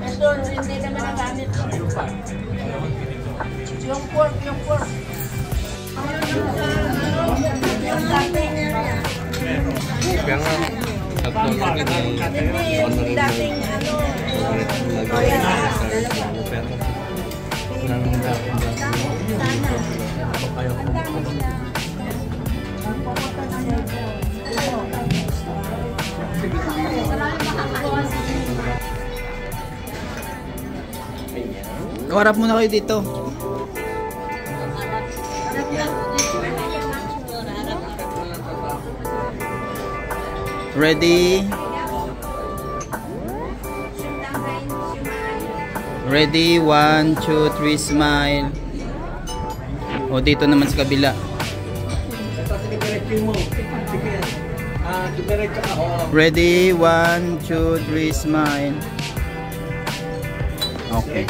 Ito, hindi naman nagamit. Yung pork, yung pork. Yung dati. Kaya nga, Hindi, yung dating ano. Harap muna kayo dito. Ready? Ready? 1, 2, 3, smile. O dito naman sa kabila. Ready? 1, 2, 3, smile. Okay.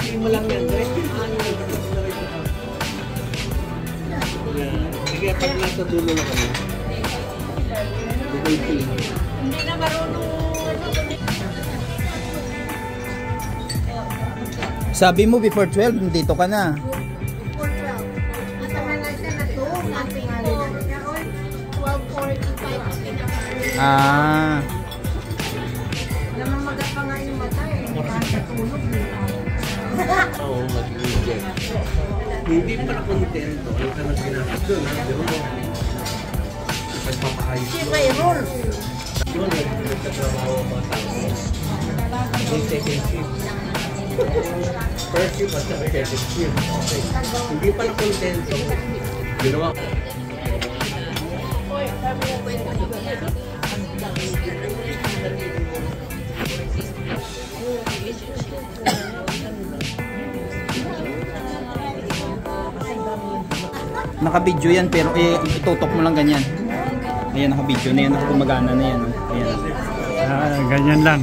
Sige, pag nasa dulo na kami. Hindi na marunong. Sabi mo before 12, dito ka na. Before 12. Masama na siya na to. Nating po. 12:45. Ah. Namamagat pa nga yung mata eh. Nakakatulog dito. Oo, mag-i-eject. Hindi pa na kontento. Ano ka nang ginagawa doon? Di ba? Pagpapaayos Si Mayrol. doon, nagtatrabaho ang mga tao. May second shift. First shift at saka second shift. Okay. Hindi pa na kontento. Ginawa ko. Naka-video yan pero itutok mo lang ganyan. Ayan, naka-video na yan, gumagana na yan. Ayan. Ganyan lang.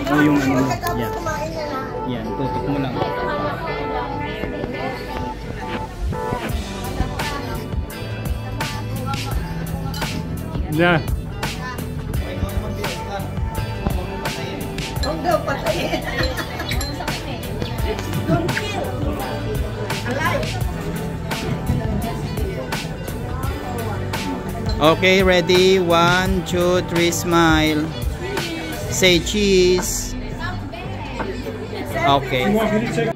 O yung ano, yan. Yan, tutok mo lang. Yeah. Huwag daw patayin. Don't kill. Alive. Okay, ready? 1, 2, 3, smile. Say cheese. Okay.